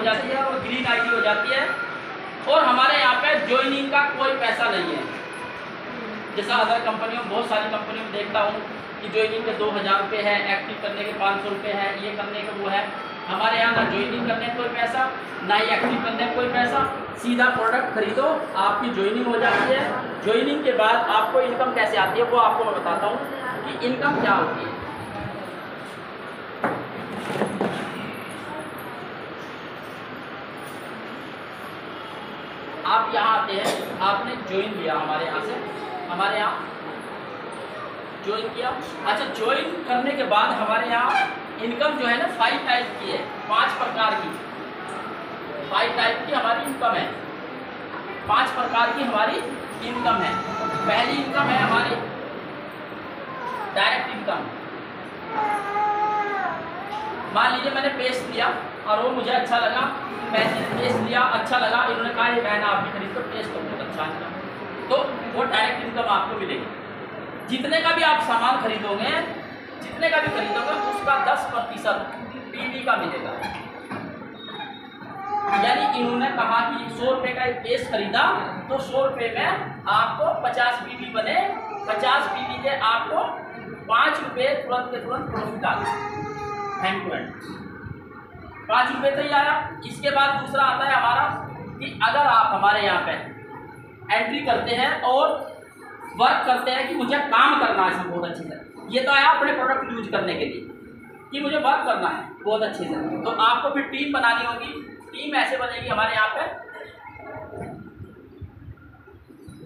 जाती है और ग्रीन आईडी हो जाती है। और हमारे यहाँ पे ज्वाइनिंग का कोई पैसा नहीं है। जैसा अदर कंपनियों में, बहुत सारी कंपनियों में देखता हूँ कि ज्वाइनिंग के 2000 रुपये है, एक्टिव करने के 500 रुपये है, ये करने के वो है। हमारे यहाँ ना ज्वाइनिंग करने का कोई पैसा, ना ही एक्टिव करने का कोई पैसा। सीधा प्रोडक्ट खरीदो, आपकी ज्वाइनिंग हो जाती है। ज्वाइनिंग के बाद आपको इनकम कैसे आती है वो आपको मैं बताता हूँ कि इनकम क्या होती है। आप यहाँ आते हैं, आपने ज्वाइन किया हमारे यहाँ से, हमारे यहाँ ज्वाइन किया। अच्छा, ज्वाइन करने के बाद हमारे यहाँ इनकम जो है ना 5 टाइप की है, 5 प्रकार की, 5 टाइप की हमारी इनकम है। 5 प्रकार की हमारी इनकम है। पहली इनकम है हमारी डायरेक्ट इनकम। मान लीजिए मैंने पेस्ट लिया और वो मुझे अच्छा लगा, मैंने पेस्ट लिया, अच्छा लगा, इन्होंने कहा ये बहन आप भी खरीद तो पेस्ट तो बहुत अच्छा लगा, तो वो डायरेक्ट इनकम आपको मिलेगी। जितने का भी आप सामान खरीदोगे, जितने का भी खरीदोगे उसका 10% पीवी का मिलेगा। यानी इन्होंने कहा कि 100 रुपये का एक पेस्ट खरीदा तो 100 रुपये में आपको 50 पीवी बने, 50 पीवी के आपको 5 रुपये तुरंत के तुरंत प्रॉफिट आ गया, हैंड टू हैंड 5 रुपये तो ही आया। इसके बाद दूसरा आता है हमारा कि अगर आप हमारे यहाँ पे एंट्री करते हैं और वर्क करते हैं कि मुझे काम करना है इसमें बहुत अच्छे से, ये तो आया अपने प्रोडक्ट यूज करने के लिए कि मुझे वर्क करना है बहुत अच्छे से, तो आपको फिर टीम बनानी होगी। टीम ऐसे बनेगी हमारे यहाँ पे,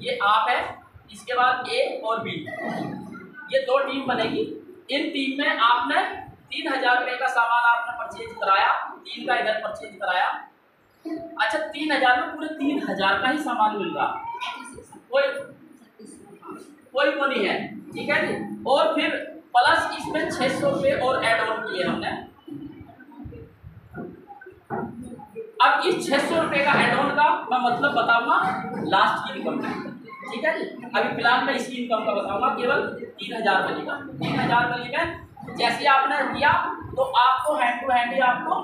ये आप है, इसके बाद ए और बी, ये 2 टीम बनेगी। इन टीम में आपने 3000 रुपये का सामान आपने परचेज कराया, 3 का इधर परचेज कराया। अच्छा, 3000 में पूरे 3000 का ही सामान मिल रहा, कोई वो नहीं है, ठीक है जी। और फिर प्लस इसमें 600 रुपये और ऐड ऑन किए हमने। अब इस 600 रुपये का ऐड ऑन का मैं मतलब बताऊंगा लास्ट की इनकम का, ठीक है जी। अभी फिलहाल मैं इसकी इनकम का बताऊंगा, केवल 3000 वाली का। 3000 वाली में जैसे आपने किया तो आपको हैंड टू हैंड ही आपको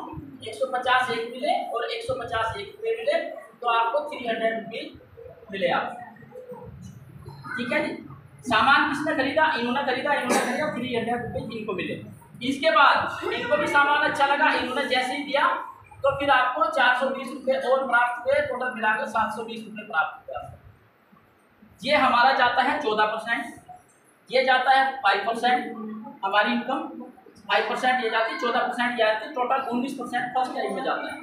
150 एक मिले और 150 एक रुपये मिले, तो आपको 300 रुपीज मिले आपको, ठीक है जी। सामान किसने खरीदा? इन्होंने खरीदा, 300 रुपये इनको मिले। इसके बाद इनको भी सामान अच्छा लगा, इन्होंने जैसे ही दिया तो फिर आपको 420 रुपये और प्राप्त हुए, टोटल मिलाकर 720 रुपये प्राप्त हुए। ये हमारा जाता है 14%, ये जाता है 5% हमारी इनकम, 5% ये जाती है, 14% ये आती है, टोटल 19% फर्स्ट टाइम में जाता है।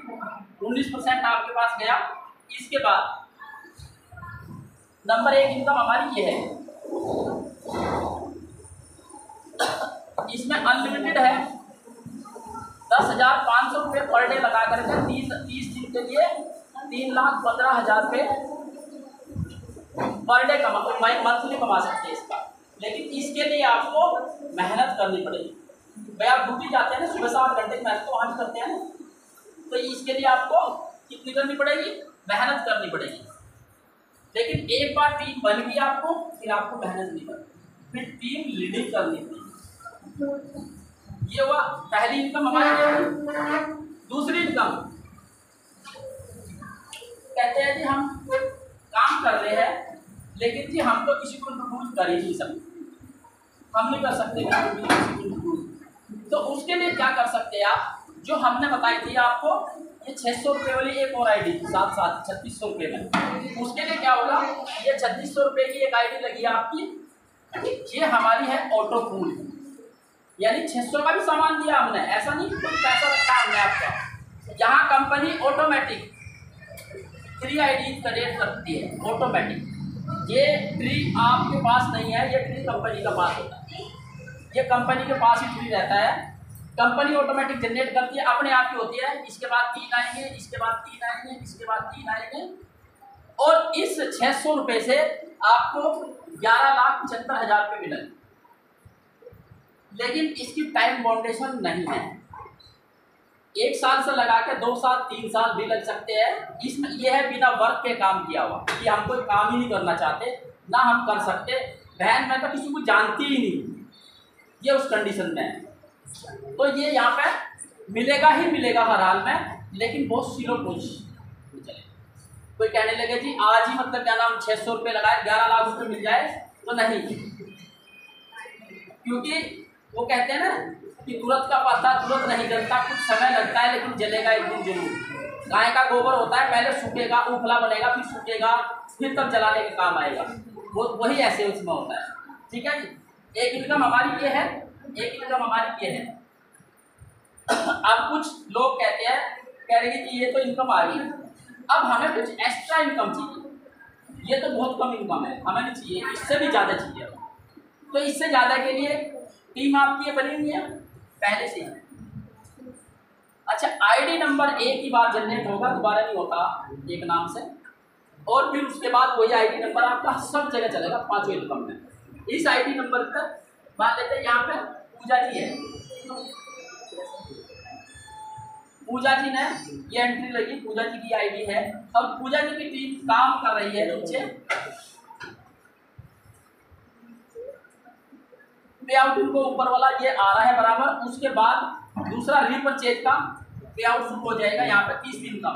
19% आपके पास गया। इसके बाद नंबर 1 इनकम हमारी ये है, इसमें अनलिमिटेड है, 10,500 रुपये पर डे लगा करके 30 दिन के लिए 3,15,000 रुपये पर डे मंथली कमा सकते हैं इसका। लेकिन इसके लिए आपको मेहनत करनी पड़ेगी। भाई आप ड्यूटी जाते हैं ना, सुबह 7 घंटे की मेहनत तो वहाँ भी करते हैं ना, तो इसके लिए आपको कितनी करनी पड़ेगी? मेहनत करनी पड़ेगी। लेकिन एक बार टीम बन गई आपको, फिर आपको मेहनत नहीं करनी, फिर टीम लीडिंग करनी पड़ेगी। ये हुआ पहली इनकम हमारी। दूसरी इनकम कहते हैं जी हम काम कर रहे हैं लेकिन जी हम तो किसी को इंट्रोड्यूस कर ही नहीं सकते, हम नहीं कर सकते किसी को इंट्रोड्यूस। तो उसके लिए क्या कर सकते हैं आप, जो हमने बताई थी आपको, ये 600 रुपये वाली एक और आईडी साथ साथ 3600 रुपये में। उसके लिए क्या होगा, ये 3600 रुपये की एक आईडी लगी आपकी, ये हमारी है ऑटो पूल, यानी 600 का भी सामान दिया हमने, ऐसा नहीं कि कोई पैसा रखा हमने आपका। यहाँ कंपनी ऑटोमेटिक 3 आईडी क्रिएट करती है, ऑटोमेटिक। ये ट्री आपके पास नहीं है, ये ट्री कंपनी का पास होता है, ये कंपनी के पास ही ट्री रहता है। कंपनी ऑटोमेटिक जनरेट करती है, अपने आप की होती है। इसके बाद 3 आएंगे, इसके बाद 3 आएंगे, इसके बाद 3 आएंगे, और इस 600 रुपये से आपको 11,75,000 रुपये मिलेंगे। लेकिन इसकी टाइम बाउंडेशन नहीं है, 1 साल से लगा के 2 साल 3 साल भी लग सकते हैं। इसमें यह है बिना वर्क के काम किया हुआ, कि हम कोई काम ही नहीं करना चाहते, ना हम कर सकते। बहन मैं तो किसी को जानती ही नहीं, ये उस कंडीशन में है। तो ये यहाँ पे मिलेगा ही मिलेगा हर हाल में, लेकिन बहुत सीरो पूछ चले। कोई कहने लगे जी आज ही मतलब क्या नाम 600 रुपये लगाए 11 लाख रुपये मिल जाए, तो नहीं, क्योंकि वो कहते हैं ना कि तुरंत का पत्ता तुरंत नहीं जलता, कुछ समय लगता है लेकिन जलेगा एक दिन जरूर। गाय का गोबर होता है, पहले सूखेगा, उफला बनेगा, फिर सूखेगा, फिर तब जलाने के काम आएगा। वो वही ऐसे उसमें होता है। ठीक है जी, एक इनकम हमारी ये है, एक इनकम हमारी ये है। अब कुछ लोग कहते हैं, कह रहे कि ये तो इनकम आ गई, अब हमें कुछ एक्स्ट्रा इनकम चाहिए। ये तो बहुत कम इनकम है, हमें नहीं चाहिए, इससे भी ज़्यादा चाहिए। तो इससे ज़्यादा के लिए टीम आपकी बनी हुई है पहले से ही। अच्छा, आईडी नंबर एक ही बार जनरेट होगा, दोबारा नहीं होता एक नाम से, और फिर उसके बाद वही आईडी नंबर आपका सब जगह चलेगा पांचों इनकम में। इस आईडी नंबर पर मान लेते हैं यहाँ पे पूजा जी है, पूजा जी ने ये एंट्री लगी, पूजा जी की आईडी है। अब पूजा जी की टीम काम कर रही है नीचे, पे आउट इनको ऊपर वाला ये आ रहा है बराबर। उसके बाद दूसरा रीपरचेज का पे आउट शुरू हो जाएगा यहाँ पे 30 दिन का।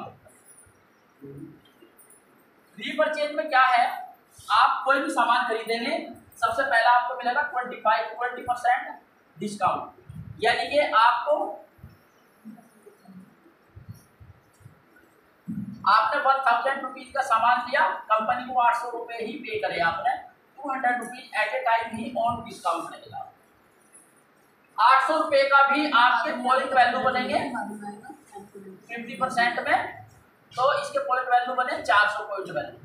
रीपरचेज में क्या है, आप कोई भी सामान खरीदेंगे सबसे पहला आपको मिलेगा 20% डिस्काउंट, यानी कि आपको आपने 1000 रुपीज का सामान लिया, कंपनी को 800 रुपये ही पे करे, आपने 200 रुपीज एट ए टाइम ही ऑन डिस्काउंट रहेगा। 800 रुपये का भी आपके पॉइंट वैल्यू बनेंगे 50% में, तो इसके पॉइंट वैल्यू बने 400 पॉइंट वैल्यू।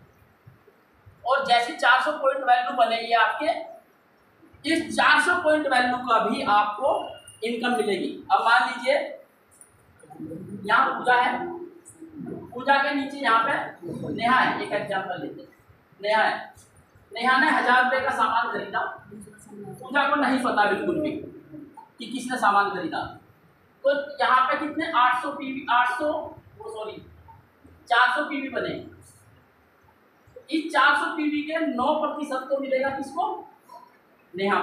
और जैसे 400 पॉइंट वैल्यू बनेगी आपके, इस 400 पॉइंट वैल्यू का भी आपको इनकम मिलेगी। अब मान लीजिए यहाँ पूजा है, पूजा के नीचे यहाँ पे नेहा है, एक एग्जाम्पल लेते हैं, नेहा है, नेहा ने 1000 रुपये का सामान खरीदा, पूजा को नहीं पता बिल्कुल भी कि किसने सामान खरीदा, तो यहाँ पे कितने 800 पीवी 400 पीवी बने। इस 400 पीवी के 9% तो मिलेगा किसको, नेहा।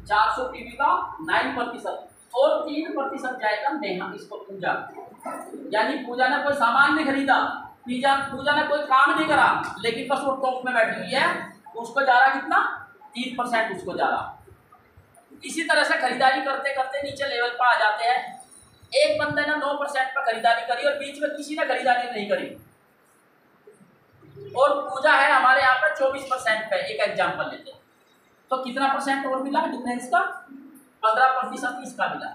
400 पीवी का 9% और 3% जाएगा नेहा, इसको पूजा। यानी पूजा ने कोई सामान नहीं खरीदा, पूजा ने कोई काम नहीं करा, लेकिन बस वो टॉप में बैठी हुई है, उसको जा रहा कितना 3% उसको जा रहा। इसी तरह से खरीदारी करते करते नीचे लेवल पर आ जाते हैं। एक बंदे ने 9% पर खरीदारी करी और बीच में किसी ने खरीदारी नहीं करी, और पूजा है हमारे यहाँ पर 24% पे, एक एग्जाम्पल लेते हैं, तो कितना परसेंट और मिला डिफरेंस का, 15% इसका मिला,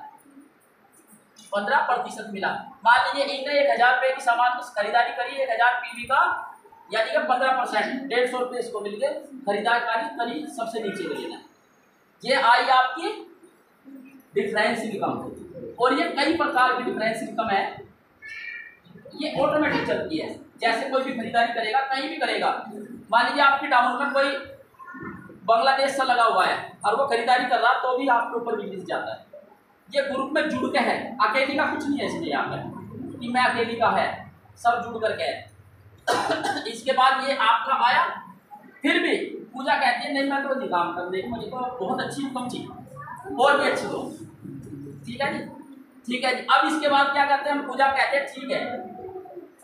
15% मिला। मान लीजिए इनने 1000 रुपये की सामान खरीदारी करी 1000 पीवी का, यानी कि 15% 150 रुपये इसको मिल गए, खरीदारी करी सबसे नीचे लेना। ये आई आपकी डिफरेंस इनकम। और ये कई प्रकार की डिफरेंस इनकम है, ये ऑटोमेटिक चलती है। जैसे कोई भी खरीदारी करेगा, कहीं भी करेगा, मान लीजिए आपकी टाउन में कोई बांग्लादेश से लगा हुआ है और वो खरीदारी कर रहा, तो भी आपके ऊपर बिजनेस जाता है। ये ग्रुप में जुड़ के है, अकेली का कुछ नहीं है इसलिए यहाँ पे कि मैं अकेली का है, सब जुड़ करके है। इसके बाद ये आपका आया, फिर भी पूजा कहती है नहीं मैं तो नहीं काम कर रही, मुझे तो बहुत अच्छी इनकम चाहिए, और भी अच्छी दो। ठीक है जी, ठीक है जी। अब इसके बाद क्या करते हैं हम, पूजा कहते हैं ठीक है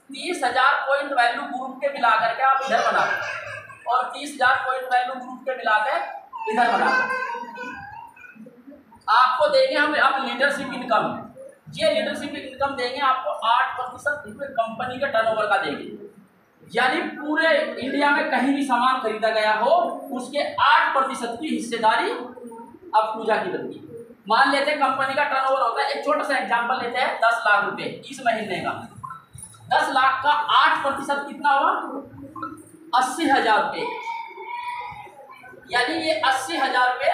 30,000 पॉइंट वैल्यू ग्रुप के मिला करके आप इधर बना दो, और 30,000 पॉइंट वैल्यू ग्रुप के मिला कर इधर बना दो। आपको देंगे हम अब लीडरशिप इनकम। ये लीडरशिप इनकम देंगे आपको 8% कंपनी के टर्नओवर का देंगे, यानी पूरे इंडिया में कहीं भी सामान खरीदा गया हो उसके 8% की हिस्सेदारी अब पूजा की बनती है। मान लेते हैं कंपनी का टर्नओवर होता है, एक छोटा सा एग्जांपल लेते हैं 10 लाख रुपए इस महीने का, 10 लाख का 8% कितना हुआ 80,000 रुपये, यानी ये 80,000 रुपये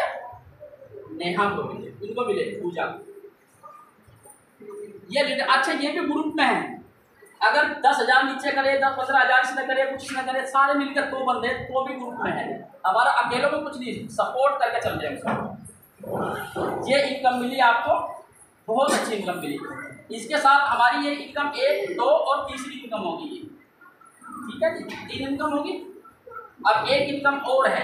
नेहा को मिले, उनको मिले पूजा को। ये अच्छा ये भी ग्रुप में है, अगर 10,000 नीचे करे, 15,000 इसमें करे, कुछ न करे, सारे मिलकर 2 बंदे तो भी ग्रुप में है। हमारा अकेलों में कुछ नहीं, सपोर्ट करके चल जाएंगे। ये इनकम मिली आपको, बहुत अच्छी इनकम मिली। इसके साथ हमारी ये इनकम 1, 2 और तीसरी इनकम होगी ये। ठीक है जी, 3 इनकम होगी। अब एक इनकम और है,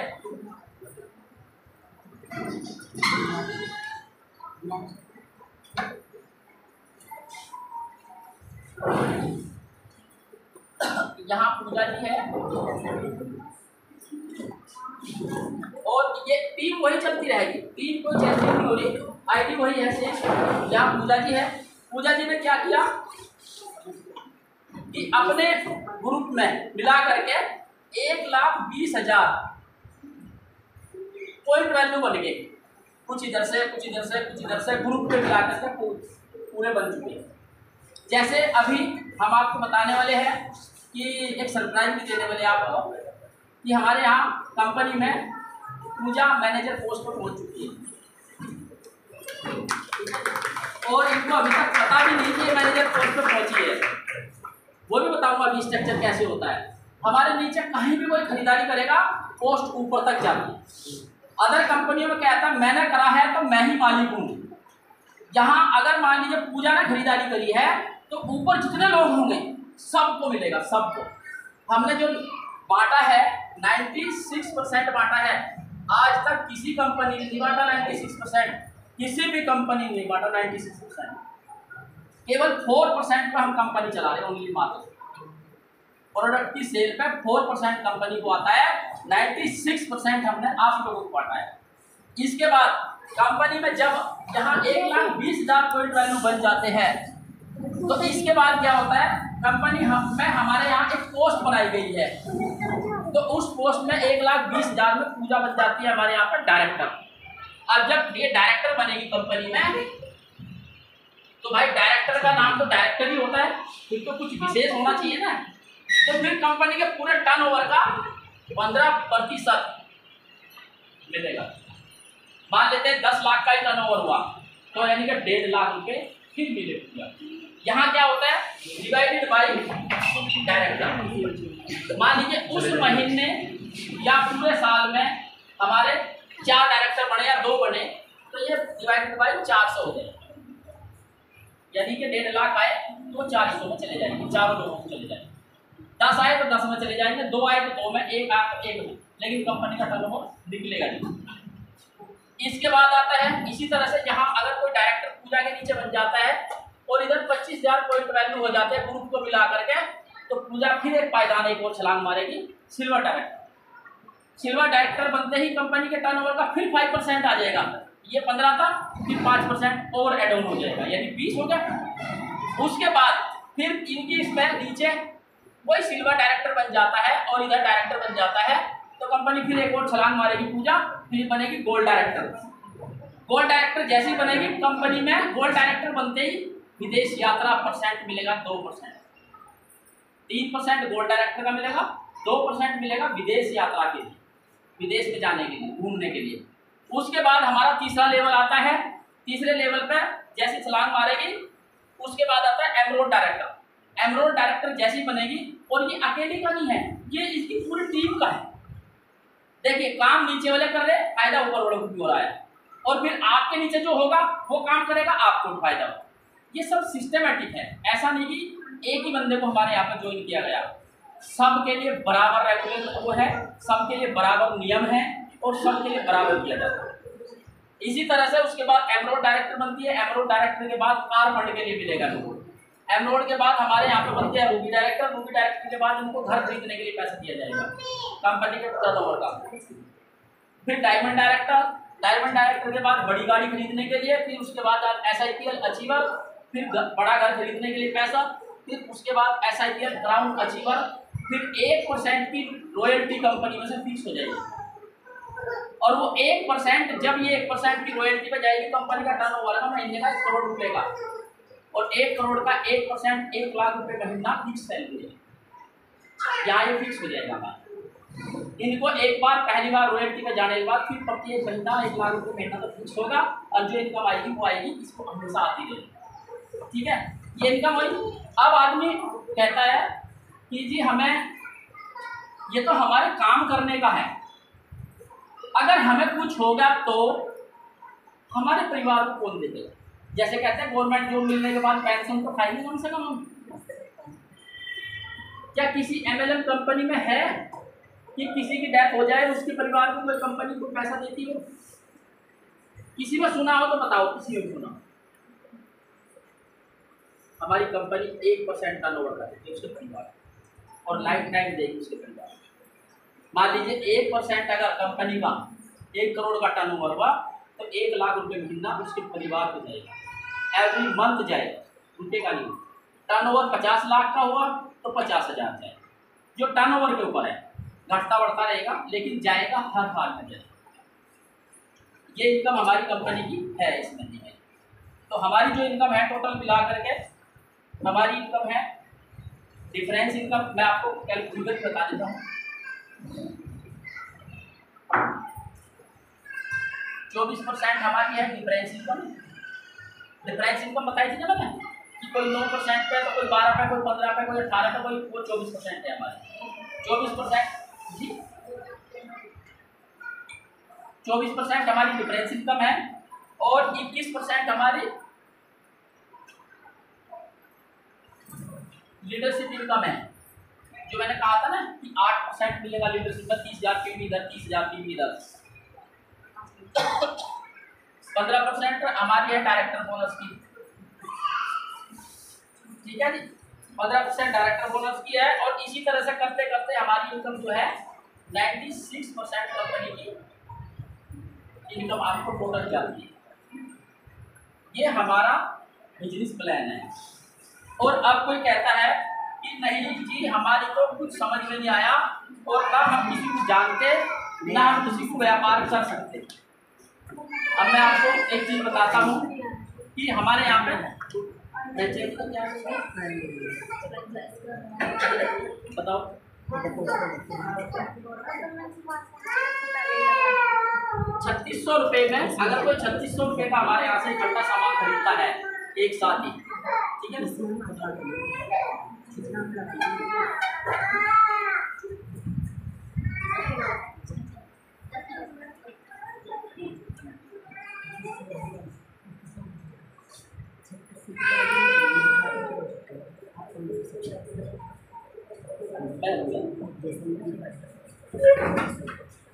यहाँ पूजा जी है और ये टीम वही चलती रहेगी, टीम कोई चेंज नहीं हो रही, आईडी वही है सेम। यहाँ पूजा जी है, पूजा जी ने क्या किया कि अपने ग्रुप में मिला करके 1,20,000 पॉइंट वैल्यू बन गए, कुछ इधर से कुछ इधर से कुछ इधर से ग्रुप में मिला करके पूरे बन चुके हैं। जैसे अभी हम आपको बताने वाले हैं कि एक सरप्राइज भी देने वाले आपको कि हमारे यहाँ कंपनी में पूजा मैनेजर पोस्ट पर पहुँच चुकी है और इनको अभी तक पता भी नहीं कि मैनेजर पोस्ट पर पहुँची है। वो भी बताऊंगा अभी स्ट्रक्चर कैसे होता है। हमारे नीचे कहीं भी कोई खरीदारी करेगा पोस्ट ऊपर तक जाती है। अदर कंपनियों में क्या आता है, मैंने करा है तो मैं ही मालिक हूँ। यहाँ अगर मान लीजिए पूजा ने खरीदारी करी है तो ऊपर जितने लोग होंगे सबको मिलेगा, सबको। हमने जो बांटा है 96% बांटा है, आज तक किसी कंपनी ने नहीं बांटा 96%, किसी भी कंपनी ने नहीं बांटा 96%। केवल 4% पर हम कंपनी चला रहे हैं, ओनली मात्र प्रोडक्ट की सेल पे 4% कंपनी को आता है, 96% हमने आप लोगों को बांटा है। इसके बाद कंपनी में जब यहाँ 1,20,000 पॉइंट वैल्यू बन जाते हैं तो इसके बाद क्या होता है, कंपनी में हमारे यहाँ एक पोस्ट बनाई गई है, तो उस पोस्ट में 1,20,000 में पूजा बन जाती है हमारे यहाँ पर डायरेक्टर। अब जब ये डायरेक्टर बनेगी कंपनी में तो भाई डायरेक्टर का नाम तो डायरेक्टर ही होता है, फिर तो कुछ विशेष होना चाहिए ना। तो फिर कंपनी के पूरे टर्नओवर का 15% मिलेगा। मान लेते हैं 10 लाख का ही टर्नओवर हुआ तो यानी कि 1.5 लाख रुपए फिर मिलेगा। यहाँ क्या होता है, डिवाइडेड बाय डायरेक्टर। मान लीजिए उस महीने या पूरे साल में हमारे 4 डायरेक्टर बने या 2 बने तो ये डिवाइडेड बाय 400 हो जाएगा, यानी कि 1.5 लाख आए तो 400 में चले जाएंगे, चारों लोगों को चले जाएंगे। 10 आए तो 10 में चले जाएंगे, 2 आए तो 2 में, 1 आए तो 1 में, लेकिन कंपनी का टर्नओवर निकलेगा नहीं। इसके बाद आता है इसी तरह से यहाँ अगर कोई डायरेक्टर पूजा के नीचे बन जाता है और इधर 25,000 पॉइंट वैल्यू हो जाते हैं ग्रुप को मिला करके, तो पूजा फिर एक पायदान एक और छलांग मारेगी, सिल्वर डायरेक्टर। सिल्वर डायरेक्टर बनते ही कंपनी के टर्नओवर का फिर 5% आ जाएगा। ये 15 था, फिर 5% और एड ऑन हो जाएगा, यानी 20 हो गया। उसके बाद फिर इनकी इस पर नीचे वही सिल्वर डायरेक्टर बन जाता है और इधर डायरेक्टर बन जाता है, तो कंपनी फिर एक और छलांग मारेगी पूजा, फिर बनेगी गोल्ड डायरेक्टर। गोल्ड डायरेक्टर जैसे ही बनेगी कंपनी में, गोल्ड डायरेक्टर बनते ही विदेश यात्रा परसेंट मिलेगा 2%, 3% गोल्ड डायरेक्टर का मिलेगा, 2% मिलेगा विदेश यात्रा के लिए, विदेश में जाने के लिए, घूमने के लिए। उसके बाद हमारा तीसरा लेवल आता है, तीसरे लेवल पे जैसे छलांग मारेगी उसके बाद आता है एमरोड डायरेक्टर। एमरोड डायरेक्टर जैसी बनेगी, और ये अकेले का नहीं है, ये इसकी पूरी टीम का है। देखिए काम नीचे वाले कर रहे, फायदा ऊपर वालों को भी हो रहा है, और फिर आपके नीचे जो होगा वो काम करेगा, आपको फायदा होगा। ये सब सिस्टमेटिक है, ऐसा नहीं कि एक ही बंदे को हमारे यहाँ पर ज्वाइन किया गया। सबके लिए बराबर रेगुलेशन वो है, सबके लिए बराबर नियम है और सबके लिए बराबर किया जाता है। इसी तरह से उसके बाद एमरोड डायरेक्टर बनती है, एमरोड डायरेक्टर के बाद कार फंड के लिए मिलेगा लोगों। एमरोड के बाद हमारे यहाँ पे बनते हैं रूबी डायरेक्टर, रूबी डायरेक्टर के बाद उनको घर खरीदने के लिए पैसा दिया जाएगा कंपनी के टर्नओवर का। फिर डायमंड डायरेक्टर, डायमंड डायरेक्टर के बाद बड़ी गाड़ी खरीदने के लिए, फिर उसके बाद SIPL अचीवर, फिर बड़ा घर खरीदने के लिए पैसा, फिर उसके बाद SIPL क्राउन अचीवर, फिर 1% की रॉयल्टी कंपनी में से फिक्स हो जाएगी, और वो 1% जब ये 1% की रॉयल्टी पे जाएगी कंपनी का टर्नओवर का महीने का 1 करोड़ रुपए का, और 1 करोड़ का 1% 1 लाख रुपए महीना फिक्स सैलरी है, यहाँ ये फिक्स हो जाएगा। इनको एक बार पहली बार रॉयल्टी पे जाने के बाद फिर प्रत्येक महीना 1 लाख रुपए महीना तो फिक्स होगा, और जो इनकम आएगी वो आएगी, इसको हमेशा आती रहेगी। ठीक है, ये इनकम हुई। अब आदमी कहता है कि जी हमें ये तो हमारे काम करने का है, अगर हमें कुछ होगा तो हमारे परिवार को कौन देगा। जैसे कहते हैं गवर्नमेंट जॉब मिलने के बाद पेंशन तो खाएंगे कम से कम हम। क्या किसी MLM कंपनी में है कि किसी की डेथ हो जाए उसके परिवार को कोई कंपनी को पैसा देती हो? किसी में सुना हो तो बताओ, किसी में सुना हो? हमारी कंपनी 1% टर्नओवर करेगी उसके परिवार और लाइफ टाइम देगी उसके परिवार। मान लीजिए 1% अगर कंपनी का 1 करोड़ का टर्नओवर हुआ तो 1 लाख रुपए महीना उसके परिवार को जाएगा, एवरी मंथ जाएगा, रुकेगा नहीं। टर्नओवर 50 लाख का हुआ तो 50,000 जाएगा, जो टर्नओवर के ऊपर है, घटता बढ़ता रहेगा लेकिन जाएगा हर हाल में जाएगा। ये इनकम हमारी कंपनी की है इस महीने में। तो हमारी जो इनकम है टोटल मिला करके हमारी इनकम है डिफरेंस इनकम, मैं आपको कैलकुलेट बता देता हूँ। 24% हमारी है डिफरेंस इनकम। डिफरेंस इनकम बताई थी ना मैंने कि कोई 9% पे, तो कोई 12 पे, कोई 15 पे, कोई 18 पे, कोई 24% है हमारी। 24% जी, 24% हमारी डिफरेंस इनकम है और 21% हमारी लीडरशिप इनकम है। जो मैंने कहा था ना कि 8% मिलेगा लीडरशिप में, 30,000 की भी इधर, 30,000 की भी इधर। 15% हमारी है डायरेक्टर बोनस की, ठीक है जी, 15% डायरेक्टर बोनस की है। और इसी तरह से करते करते हमारी इनकम जो है 96% कंपनी की इनकम आपको टोटल जाती है। ये हमारा बिजनेस प्लान है। और अब कोई कहता है कि नहीं जी हमारी तो कुछ समझ में नहीं आया और ना हम किसी को जानते ना हम किसी को व्यापार कर सकते। अब मैं आपको एक चीज बताता हूँ कि हमारे यहाँ पे बताओ 3600 रुपये में अगर कोई 3600 रुपये का हमारे यहाँ से इकट्ठा सामान खरीदता है एक साथ ही, ठीक है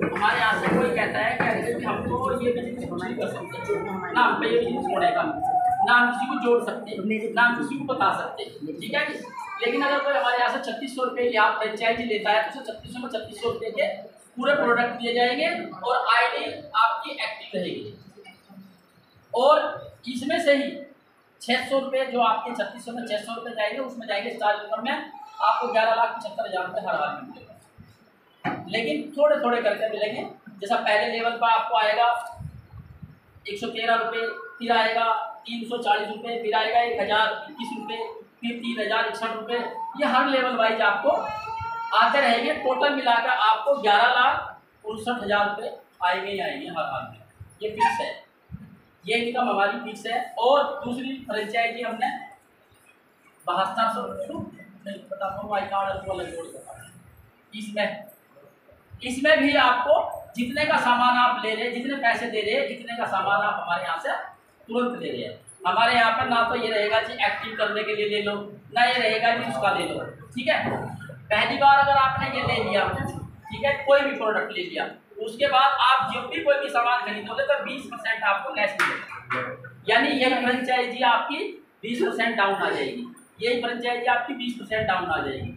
हमारे यहाँ से कोई कहता है कि हम तो ये बिजनेस कुछ नहीं कर सकते, ना हम पे ये बिजनेस छोड़ेगा, ना हम किसी को जोड़ सकते, ना हम किसी को बता सकते, ठीक है। लेकिन अगर कोई हमारे यहाँ से 3600 रुपये की आप फ्रेंचाइजी लेता है तो उसे 3600 में 3600 रुपये के पूरे प्रोडक्ट दिए जाएंगे और आईडी आपकी एक्टिव रहेगी। और इसमें से ही 600 रुपये जो आपके 3600 में 600 रुपये जाएंगे उसमें जाएंगे स्टार इनकम में, आपको 11,75,000 रुपये हर हाल में मिलेगा। लेकिन थोड़े थोड़े करके मिलेंगे। जैसा पहले लेवल पर आपको आएगा 113 रुपये, फिर आएगा 340 रुपये, फिर आएगा 1021 रुपये, फिर 3061 रुपये। ये हर लेवल वाइज आपको आते रहेंगे। टोटल मिलाकर आपको 11,59,000 रुपये आएंगे ही आएंगे हर हाल में। ये फिक्स है, ये इनकम हमारी फिक्स है। और दूसरी फ्रेंचाइजी हमने 7200 नहीं पता आई कार्ड इसमें भी आपको जितने का सामान आप ले रहे, जितने पैसे दे रहे, जितने का सामान आप हमारे यहाँ से तुरंत ले रहे हैं। हमारे यहाँ पर ना तो ये रहेगा कि एक्टिव करने के लिए ले लो, ना ये रहेगा कि उसका ले लो, ठीक है। पहली बार अगर आपने ये ले लिया, ठीक है, कोई भी प्रोडक्ट ले लिया, उसके बाद आप जब भी कोई भी सामान खरीदोगे तो 20% आपको लेस मिलेगा। यानी यही फ्रेंचाइजी आपकी 20% डाउन आ जाएगी, यही फ्रेंचाइजी आपकी 20% डाउन आ जाएगी।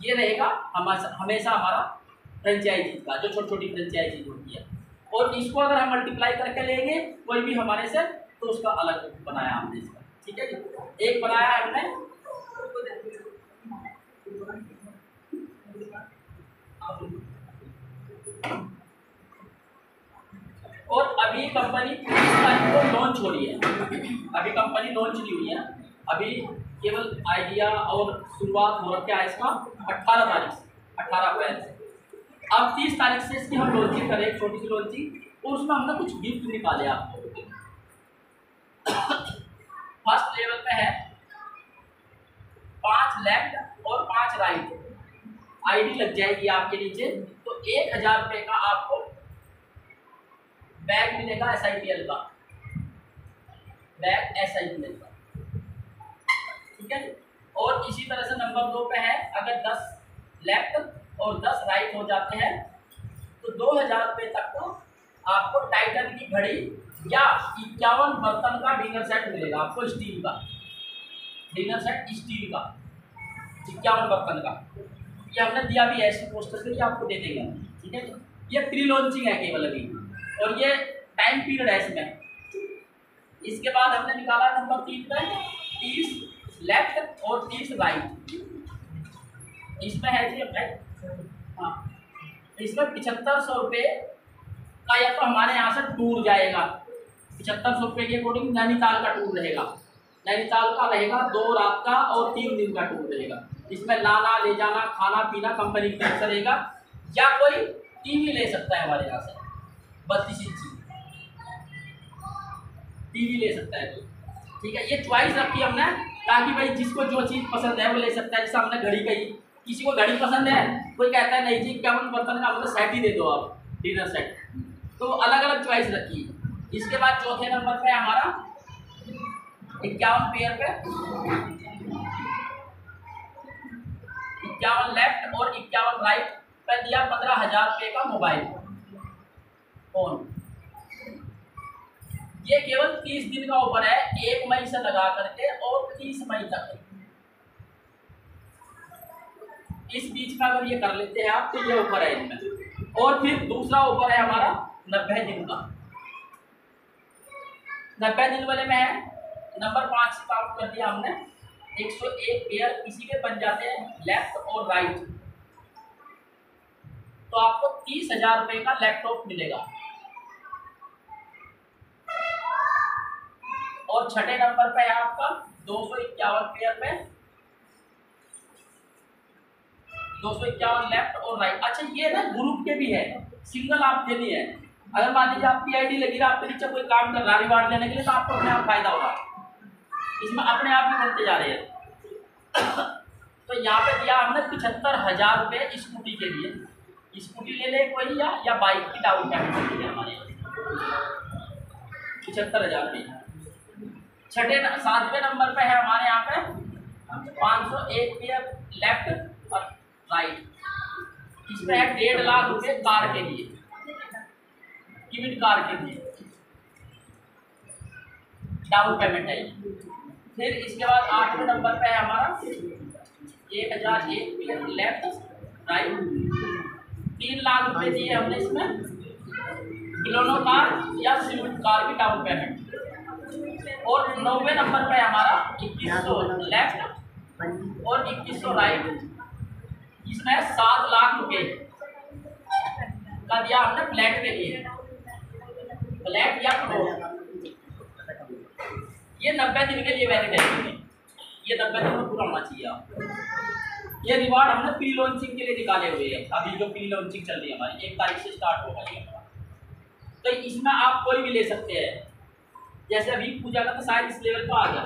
ये रहेगा हमेशा हमारा फ्रेंचाइजी का, जो छोटी छोटी फ्रेंचाइजी होती है। और इसको अगर हम मल्टीप्लाई करके लेंगे कोई भी हमारे से, तो उसका अलग बनाया हमने इसका, ठीक है जी। एक बनाया हमने और अभी कंपनी 30 तारीख को लॉन्च हो रही है। अभी कंपनी लॉन्च नहीं हुई है, अभी केवल आइडिया और शुरुआत हो रखा है इसका 18 तारीख से, 18 अप्रैल से। अब 30 तारीख से इसकी हम लॉन्चिंग करें, एक छोटी सी लॉन्चिंग, और उसमें हमने कुछ गिफ्ट निकाले आपको। फर्स्ट लेवल पे है 5 लेफ्ट और 5 राइट आईडी लग जाएगी आपके नीचे। तो 1000 रुपये का आपको बैग मिलेगा SIPL का, बैग SIPL का, ठीक है। और इसी तरह से नंबर 2 पे है अगर 10 लेफ्ट और 10 राइट हो जाते हैं तो 2000 रुपये तक तो आपको टाइटन की घड़ी या 51 बर्तन का डिनर सेट मिलेगा आपको स्टील का। डिनर सेट स्टील का 51 बर्तन का, ये हमने दिया भी ऐसे पोस्टर के लिए आपको दे देंगे, ठीक है। ये प्री लॉन्चिंग है केवल अभी, और ये टाइम पीरियड है इसमें। इसके बाद हमने निकाला नंबर 3 पे 30 लेफ्ट और 30 राइट। इसमें है जी अपने, हाँ, इसमें 7500 रुपये का या तो हमारे यहाँ से टूर जाएगा, 7500 रुपये के अकॉर्डिंग नैनीताल का टूर रहेगा। नैनीताल का रहेगा 2 रात का और 3 दिन का टूर रहेगा। इसमें लाना ले जाना खाना पीना कंपनी की तरफ से रहेगा, या कोई टीवी ले सकता है हमारे यहाँ से 32 इंची टीवी ले सकता है, तो ठीक है। ये चॉइस रखी हमने ताकि भाई जिसको जो चीज़ पसंद है वो ले सकता है। जैसे हमने घड़ी कही, किसी को घड़ी पसंद है, कोई कहता है नहीं जी 51 बर्तन का मतलब सेट ही दे दो आप, डिनर सेट, तो अलग अलग चॉइस रखी। इसके बाद चौथे नंबर पे हमारा 51 पेयर पे 51 लेफ्ट और 51 राइट पे दिया 15,000 रुपये का मोबाइल फोन। ये केवल 30 दिन का ऑफर है, 1 मई से लगा करके और 30 मई तक। इस बीच में अगर ये कर लेते हैं आप तो ये ऑफर है इनमें। और फिर दूसरा ऑफर है हमारा 90 दिन का। 90 दिन वाले में है नंबर 5 से काउंट कर दिया हमने, 101 पेयर इसी के बन जाते हैं लेफ्ट और राइट। तो आपको 30,000 रुपये का लैपटॉप मिलेगा। और छठे नंबर पे है आपका 251 पेयर पे 251 लेफ्ट और राइट। अच्छा ये ना ग्रुप के भी है, सिंगल आपके लिए है। अगर मान लीजिए आपकी आईडी लगी रहा, आपके नीचे कोई काम कर रहा है रिवार्ड लेने के लिए, तो आपको अपने आप फायदा होगा, इसमें अपने आप ही बनते जा रहे हैं। तो यहाँ पे दिया हमने 75,000 रुपये स्कूटी के लिए। स्कूटी ले ले कोई या बाइक की डाउन पेमेंट के लिए हमारे 75,000 रुपये। छठे 7वें नंबर पे है हमारे यहाँ पे 501 पेयर लेफ्ट और राइट। इसमें है 1.5 लाख रुपये कार के लिए, किविट कार के लिए डाउन पेमेंट है। फिर इसके बाद 8वें नंबर पे है हमारा 1001 पेयर लेफ्ट राइट, 3 लाख रुपये दिए हमने इसमें बिलोनो कार या स्विफ्ट कार की डाउन पेमेंट। और 9वें नंबर पे हमारा 2100 लेफ्ट और 2100 राइट, इसमें 7 लाख रुपये का दिया हमने फ्लैट के लिए, फ्लैट या फ्लोर। ये 90 दिन के लिए वैलिड है, ये 90 दिन में पूरा होना चाहिए आप। ये रिवार्ड हमने प्री लॉन्चिंग के लिए निकाले हुए हैं, अभी जो प्री लॉन्चिंग चल रही है हमारी 1 तारीख से स्टार्ट होगा ये। तो इसमें आप कोई भी ले सकते हैं। जैसे अभी पूजा का तो शायद इस लेवल पर आ गया,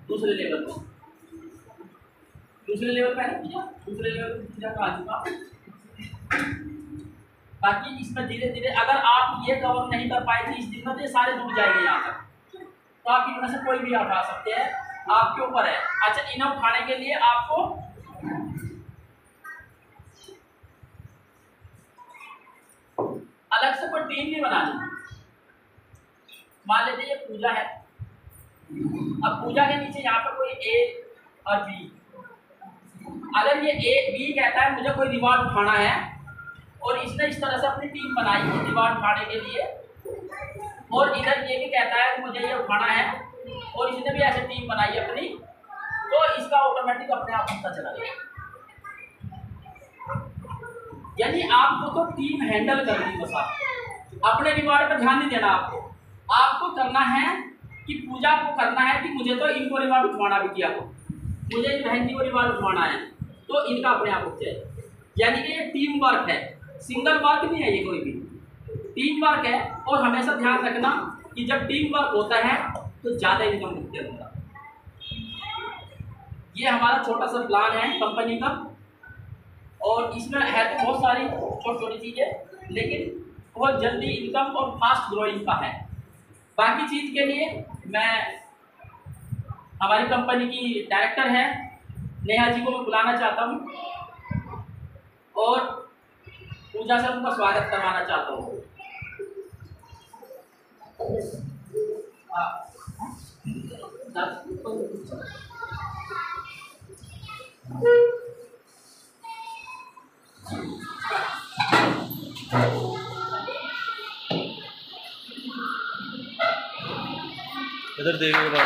दूसरे लेवल पर है ना पूजा, दूसरे लेवल पर पूजा का आ चुका। बाकी इसमें धीरे धीरे अगर आप ये कवर नहीं कर पाए थे इस दिन में, तो ये सारे जुड़ जाएंगे यहाँ तक। तो आप इनमें से कोई भी उठा सकते हैं, आपके ऊपर है। अच्छा इन्हें उठाने के लिए आपको अलग से कोई टीम नहीं बनानी। मान लेते ये पूजा है, अब पूजा के नीचे यहाँ पर कोई ए और बी, अगर ये ए बी कहता है मुझे कोई रिवार्ड उठाना है और इसने इस तरह से अपनी टीम बनाई है रिवार्ड उठाने के लिए, और इधर ये भी कहता है कि मुझे ये उठाना है और इसने भी ऐसे टीम बनाई अपनी, तो इसका ऑटोमेटिक अपने आप होता चला गया। यानी आपको तो टीम हैंडल करनी, बस आप अपने रिवार्ड पर ध्यान नहीं देना। आपको करना है कि पूजा को करना है कि मुझे तो इनको रिवार्ड उठवाना भी किया को, मुझे इन बहन को रिवार्ड उठवाना है, तो इनका अपने आप उठ जाए। यानी कि ये टीम वर्क है, सिंगल वर्क नहीं है, ये कोई भी टीम वर्क है। और हमेशा ध्यान रखना कि जब टीम वर्क होता है तो ज़्यादा इनकम दिखते होगा। ये हमारा छोटा सा प्लान है कंपनी का, और इसमें है तो बहुत सारी छोटी छोटी चीज़ें, लेकिन बहुत जल्दी इनकम और फास्ट ग्रोइंग का है। बाकी चीज़ के लिए मैं हमारी कंपनी की डायरेक्टर है नेहा जी को मैं बुलाना चाहता हूँ और पूजा से उनका स्वागत करवाना चाहता हूँ। इधर देखिएगा।